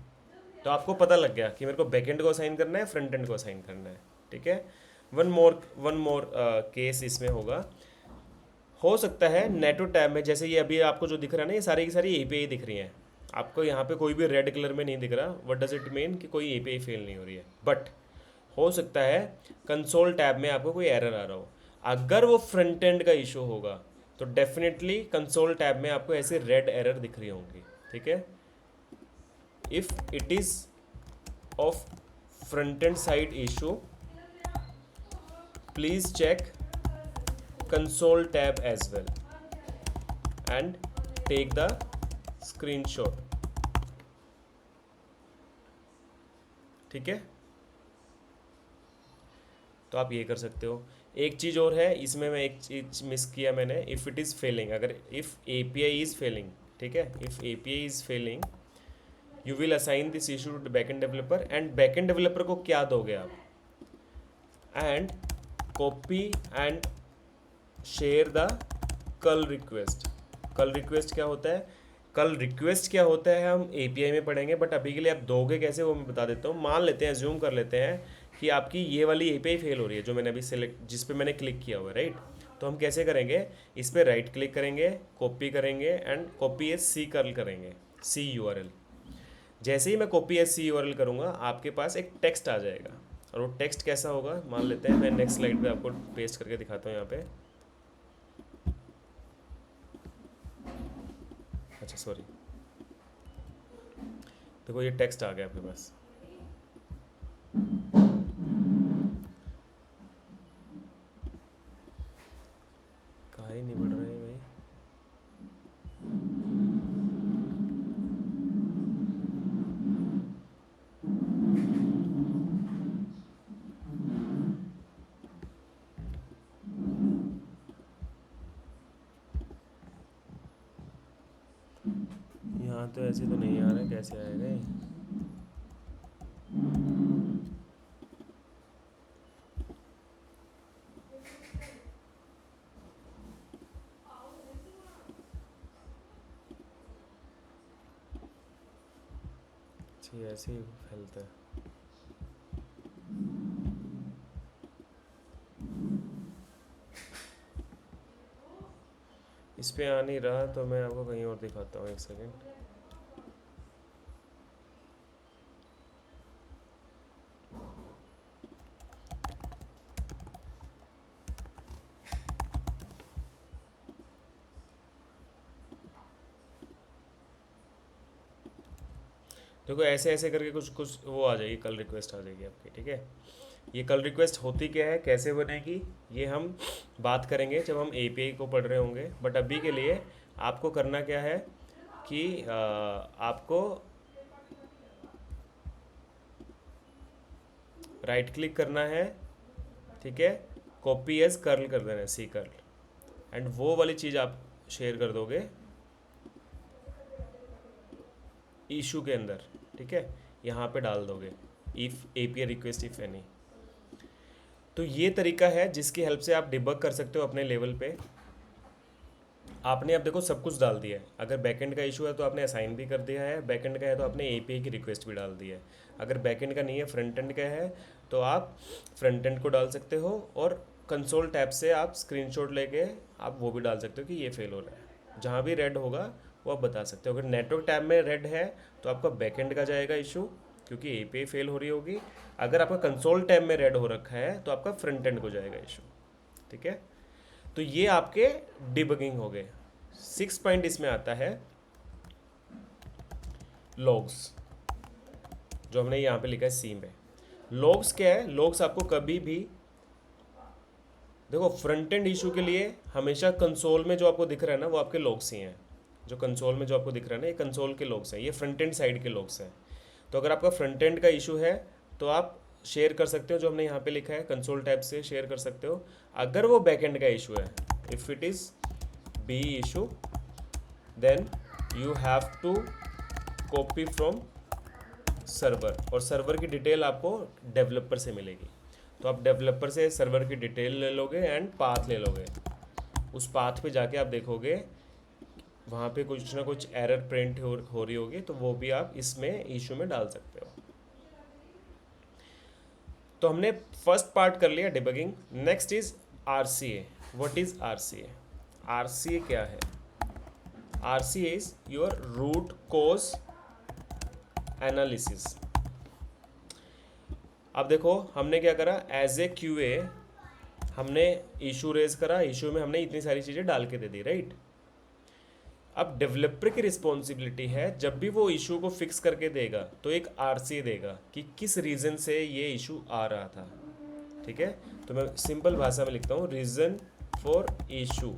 तो आपको पता लग गया कि मेरे को बैकएंड को असाइन करना है, फ्रंट एंड को असाइन करना है, ठीक है। वन मोर केस इसमें होगा, हो सकता है नेटवर्क टैब में, जैसे ये अभी आपको जो दिख रहा है ना, ये सारी की सारी एपीआई दिख रही हैं आपको, यहाँ पे कोई भी रेड कलर में नहीं दिख रहा। व्हाट डज इट मीन कि कोई एपीआई फेल नहीं हो रही है, बट हो सकता है कंसोल टैब में आपको कोई एरर आ रहा हो। अगर वो फ्रंट एंड का इशू होगा तो डेफिनेटली कंसोल टैब में आपको ऐसे रेड एरर दिख रही होंगी, ठीक है। If it is off front end side issue please check console tab as well and take the screenshot, ठीक है। तो आप ये कर सकते हो। एक चीज़ और है इसमें, मैं एक चीज़ मिस किया मैंने, इफ़ इट इज़ फेलिंग, अगर इफ़ एपीआई इज़ फेलिंग, ठीक है, if API is failing you will assign this issue to backend developer, and backend developer को क्या दोगे आप, and copy and share the curl request. Curl request क्या होता है, कल रिक्वेस्ट क्या होता है हम एपीआई में पढ़ेंगे, बट अभी के लिए आप दोगे कैसे वो मैं बता देता हूँ। मान लेते हैं, ज्यूम कर लेते हैं कि आपकी ये वाली एपीआई फेल हो रही है जो मैंने अभी सेलेक्ट, जिस पे मैंने क्लिक किया हुआ है, राइट। तो हम कैसे करेंगे, इस पर राइट क्लिक करेंगे, कॉपी करेंगे and copy as C curl करेंगे, सी यूआरएल। जैसे ही मैं कॉपी एज सी यूआरएल करूँगा आपके पास एक टेक्स्ट आ जाएगा, और वो टेक्स्ट कैसा होगा, मान लेते हैं मैं नेक्स्ट स्लाइड पे आपको पेस्ट करके दिखाता हूँ यहाँ पे। अच्छा सॉरी, देखो ये टेक्स्ट आ गया आपके पास। कहाँ ही नहीं बढ़ रहे हैं भाई, यहाँ तो ऐसे तो नहीं आ रहा, कैसे आएगा ये? जी ऐसे ही फैलता है। इस पे आ नहीं रहा तो मैं आपको कहीं और दिखाता हूँ, एक सेकेंड। देखो ऐसे ऐसे करके कुछ कुछ वो आ जाएगी, कल रिक्वेस्ट आ जाएगी आपकी, ठीक है। ये कल रिक्वेस्ट होती क्या है, कैसे बनेगी, ये हम बात करेंगे जब हम एपीआई को पढ़ रहे होंगे। बट अभी के लिए आपको करना क्या है कि आपको राइट क्लिक करना है, ठीक है, कॉपी एज कर्ल कर देना है, सी कर्ल, एंड वो वाली चीज़ आप शेयर कर दोगे इशू के अंदर, ठीक है, यहाँ पे डाल दोगे if API request if any. तो ये तरीका है जिसकी हेल्प से आप डिबग कर सकते हो अपने लेवल पे। आपने अब देखो सब कुछ डाल दिया है। अगर बैकएंड का इशू है तो आपने असाइन भी कर दिया है, बैकएंड का है तो आपने एपीआई की रिक्वेस्ट भी डाल दी है। अगर बैकएंड का नहीं है, फ्रंट एंड का है, तो आप फ्रंट एंड को डाल सकते हो, और कंसोल टैब से आप स्क्रीनशॉट लेके आप वो भी डाल सकते हो कि ये फेल हो रहा है। जहाँ भी रेड होगा वो आप बता सकते हो। अगर नेटवर्क टैब में रेड है तो आपका बैकएंड का जाएगा इशू, क्योंकि एपीआई फेल हो रही होगी। अगर आपका कंसोल टैब में रेड हो रखा है तो आपका फ्रंट एंड को जाएगा इशू, ठीक है। तो ये आपके डिबगिंग हो गए। 6 पॉइंट इसमें आता है लॉग्स, जो हमने यहाँ पे लिखा है सी में। लॉग्स क्या है, लॉग्स आपको कभी भी देखो फ्रंट एंड इशू के लिए हमेशा कंसोल में जो आपको दिख रहा है ना वो आपके लॉग्स ही हैं। जो कंसोल में जो आपको दिख रहा है ना ये कंसोल के लॉग्स हैं, ये फ्रंट एंड साइड के लॉग्स हैं। तो अगर आपका फ्रंट एंड का इशू है तो आप शेयर कर सकते हो, जो हमने यहाँ पे लिखा है कंसोल टैब से शेयर कर सकते हो। अगर वो बैक एंड का इशू है, if it is B issue, then you have to copy from server, और सर्वर की डिटेल आपको डेवलपर से मिलेगी। तो आप डेवलपर से सर्वर की डिटेल ले लोगे एंड पाथ ले लोगे। उस पाथ पे जाके आप देखोगे वहाँ पे कुछ ना कुछ एरर प्रिंट हो रही होगी, तो वो भी आप इसमें इशू में डाल सकते हो। तो हमने फर्स्ट पार्ट कर लिया debugging. Next is RCA. What is RCA? RCA क्या है? RCA is your root cause analysis. अब देखो हमने क्या करा, एज ए क्यूए हमने इशू रेज करा, इशू में हमने इतनी सारी चीज़ें डाल के दे दी, राइट। अब डेवलपर की रिस्पॉन्सिबिलिटी है जब भी वो इशू को फिक्स करके देगा तो एक आरसी देगा कि किस रीज़न से ये इशू आ रहा था, ठीक है। तो मैं सिंपल भाषा में लिखता हूँ रीज़न फॉर इशू,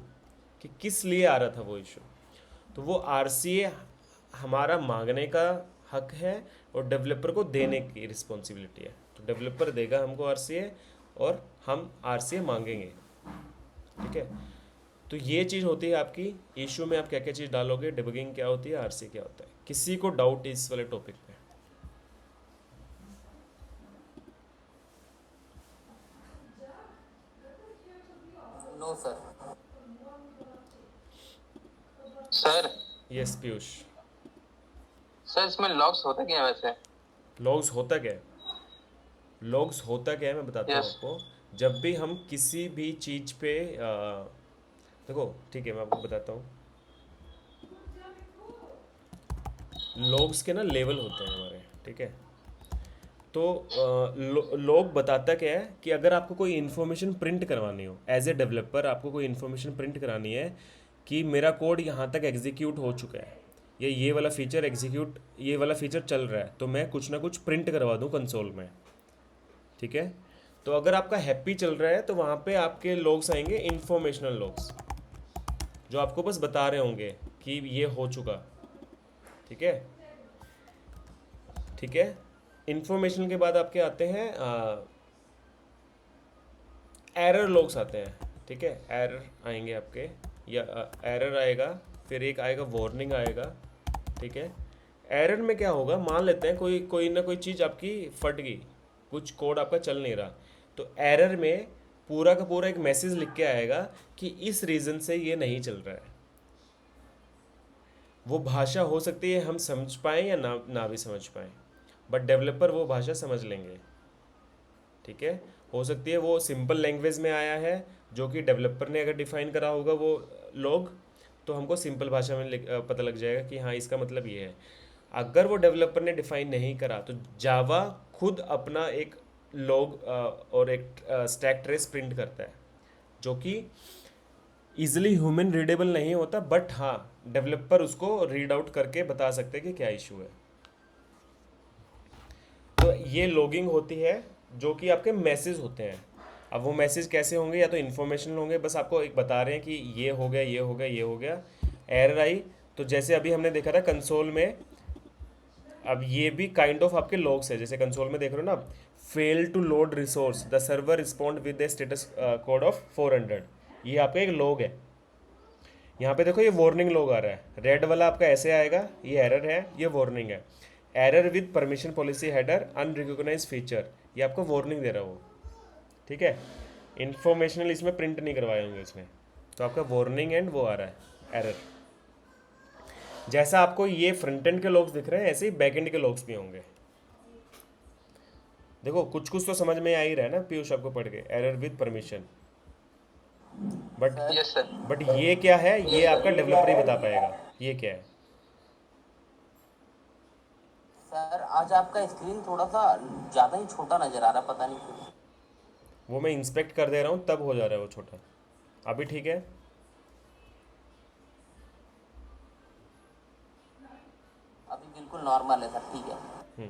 कि किस लिए आ रहा था वो इशू। तो वो आरसीए हमारा मांगने का हक है और डेवलपर को देने की रिस्पॉन्सिबिलिटी है। तो डेवलपर देगा हमको आरसीए और हम आरसीए मांगेंगे, ठीक है। तो ये चीज़ होती है आपकी इशू में, आप क्या क्या चीज़ डालोगे, डिबगिंग क्या होती है, आरसी क्या होता है। किसी को डाउट इस वाले टॉपिक पे? No sir. Sir yes Piyush. Sir इसमें लॉग्स होता क्या है वैसे? लॉग्स होता क्या है? लॉग्स होता क्या है मैं बताता हूँ यस। आपको। जब भी हम किसी भी चीज़ पे देखो ठीक है मैं आपको बताता हूँ। लॉग्स के ना लेवल होते हैं हमारे, ठीक है। तो लॉग बताता क्या है कि अगर आपको कोई इन्फॉर्मेशन प्रिंट करवानी हो एज ए डेवलपर, आपको कोई इन्फॉर्मेशन प्रिंट करानी है कि मेरा कोड यहाँ तक एग्जीक्यूट हो चुका है, ये वाला फीचर एग्जीक्यूट, ये वाला फीचर चल रहा है, तो मैं कुछ ना कुछ प्रिंट करवा दूँ कंसोल में, ठीक है। तो अगर आपका हैप्पी चल रहा है तो वहाँ पे आपके लॉग्स आएंगे, इन्फॉर्मेशनल लॉग्स, जो आपको बस बता रहे होंगे कि ये हो चुका, ठीक है, ठीक है। इन्फॉर्मेशन के बाद आपके आते हैं एरर लॉग्स आते हैं, ठीक है। एरर आएंगे आपके, या एरर आएगा, फिर एक आएगा वार्निंग आएगा, ठीक है। एरर में क्या होगा, मान लेते हैं कोई ना कोई चीज़ आपकी फट गई, कुछ कोड आपका चल नहीं रहा, तो एरर में पूरा का पूरा एक मैसेज लिख के आएगा कि इस रीज़न से ये नहीं चल रहा है। वो भाषा हो सकती है हम समझ पाएँ या ना भी समझ पाएँ, बट डेवलपर वो भाषा समझ लेंगे, ठीक है। हो सकती है वो सिंपल लैंग्वेज में आया है जो कि डेवलपर ने अगर डिफाइन करा होगा वो लॉग, तो हमको सिंपल भाषा में पता लग जाएगा कि हाँ इसका मतलब ये है। अगर वो डेवलपर ने डिफाइन नहीं करा तो जावा खुद अपना एक लॉग और एक स्टैक ट्रेस प्रिंट करता है, जो कि ईजिली ह्यूमन रीडेबल नहीं होता, बट हाँ डेवलपर उसको रीड आउट करके बता सकते हैं कि क्या इशू है, ये लॉगिंग होती है जो कि आपके मैसेज होते हैं। अब वो मैसेज कैसे होंगे, या तो इन्फॉर्मेशन होंगे, बस आपको एक बता रहे हैं कि ये हो गया, ये हो गया, ये हो गया। एरर आई तो जैसे अभी हमने देखा था कंसोल में, अब ये भी काइंड ऑफ आपके लॉग्स है। जैसे कंसोल में देख रहे हो ना, fail to load resource, the server respond with the status code of 400। ये आपका एक लॉग है। यहाँ पे देखो ये वार्निंग लॉग आ रहा है, रेड वाला आपका ऐसे आएगा, ये एरर है, ये वार्निंग है। Error with permission policy header unrecognised feature, ये आपको वार्निंग दे रहा है वो, ठीक है। इंफॉर्मेशनल इसमें प्रिंट नहीं करवाए होंगे इसमें, तो आपका वार्निंग एंड वो आ रहा है एरर। जैसा आपको ये फ्रंट एंड के लॉग्स दिख रहे हैं, ऐसे ही बैक एंड के लॉग्स भी होंगे। देखो कुछ कुछ तो समझ में आ ही रहा है ना पीयूष आपको पढ़ के, error with permission. But yes sir. But ये क्या है, ये आपका डेवलपर ही बता पाएगा ये क्या है। सर आज आपका स्क्रीन थोड़ा सा ज़्यादा ही छोटा नज़र आ रहा है, पता नहीं क्यों। वो मैं इंस्पेक्ट कर दे रहा हूँ तब हो जा रहा है वो छोटा। अभी ठीक है। अभी बिल्कुल नॉर्मल है सर, ठीक है।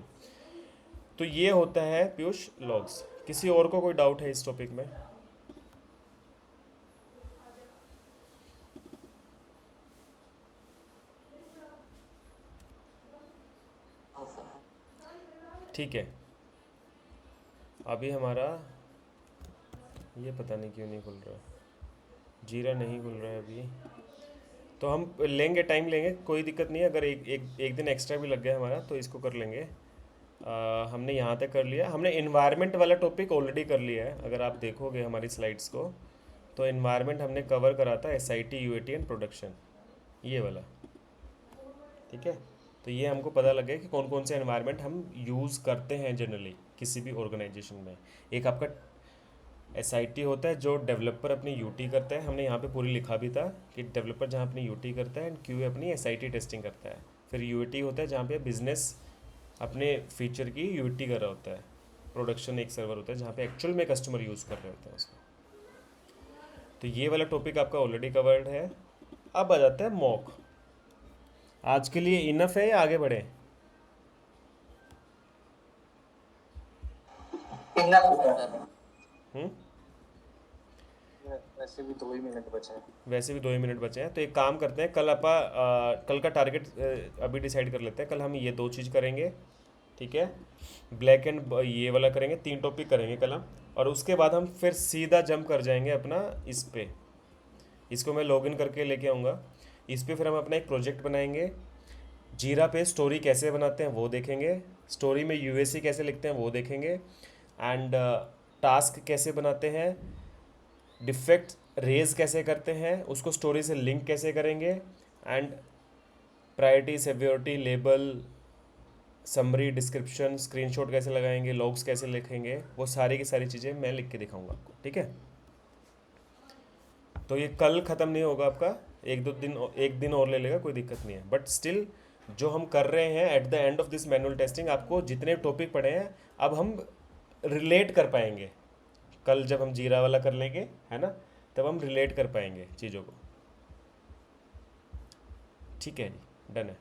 तो ये होता है पीयूष लॉग्स। किसी और को कोई डाउट है इस टॉपिक में? हाँ सर। ठीक है। अभी हमारा ये पता नहीं क्यों नहीं खुल रहा, जीरा नहीं खुल रहा है अभी। तो हम लेंगे, टाइम लेंगे, कोई दिक्कत नहीं है। अगर एक दिन एक्स्ट्रा भी लग गया हमारा तो इसको कर लेंगे। हमने यहाँ तक कर लिया, हमने इन्वायरमेंट वाला टॉपिक ऑलरेडी कर लिया है। अगर आप देखोगे हमारी स्लाइड्स को तो इन्वायरमेंट हमने कवर करा था, SIT, UAT एंड प्रोडक्शन, ये वाला, ठीक है। तो ये हमको पता लग गया कि कौन कौन से एनवायरनमेंट हम यूज़ करते हैं जनरली किसी भी ऑर्गेनाइजेशन में। एक आपका SIT होता है जो डेवलपर अपनी UT करता है, हमने यहाँ पे पूरी लिखा भी था कि डेवलपर जहाँ अपनी UT करता है एंड QA अपनी SIT टेस्टिंग करता है। फिर UAT होता है जहाँ पे बिजनेस अपने फीचर की UAT कर रहा होता है। प्रोडक्शन एक सर्वर होता है जहाँ पे एक्चुअल में कस्टमर यूज़ कर रहे होते हैं उसको। तो ये वाला टॉपिक आपका ऑलरेडी कवर्ड है। अब आ जाता है मॉक। आज के लिए इनफ है या आगे बढ़े? हम्म, वैसे भी 2 ही मिनट बचे हैं। वैसे भी 2 ही मिनट बचे हैं। तो एक काम करते हैं, कल का टारगेट अभी डिसाइड कर लेते हैं। कल हम ये 2 चीज़ करेंगे, ठीक है। ब्लैक एंड ये वाला करेंगे, 3 टॉपिक करेंगे कल हम। और उसके बाद हम फिर सीधा जंप कर जाएंगे अपना इस पे। इसको मैं लॉगिन करके लेके आऊँगा। इस पे फिर हम अपना एक प्रोजेक्ट बनाएंगे। जीरा पे स्टोरी कैसे बनाते हैं वो देखेंगे, स्टोरी में UAC कैसे लिखते हैं वो देखेंगे, एंड टास्क कैसे बनाते हैं, डिफेक्ट रेज कैसे करते हैं, उसको स्टोरी से लिंक कैसे करेंगे, and priority, severity, label, summary, description, screenshot कैसे लगाएंगे, लॉग्स कैसे लिखेंगे, वो सारी की सारी चीज़ें मैं लिख के दिखाऊंगा आपको, ठीक है। तो ये कल ख़त्म नहीं होगा आपका, एक दिन और ले लेगा, कोई दिक्कत नहीं है। बट स्टिल जो हम कर रहे हैं at the end of this manual testing, आपको जितने टॉपिक पढ़े हैं अब हम रिलेट कर पाएंगे। कल जब हम जीरा वाला कर लेंगे, है ना, तब हम रिलेट कर पाएंगे चीज़ों को। ठीक है जी, डन है।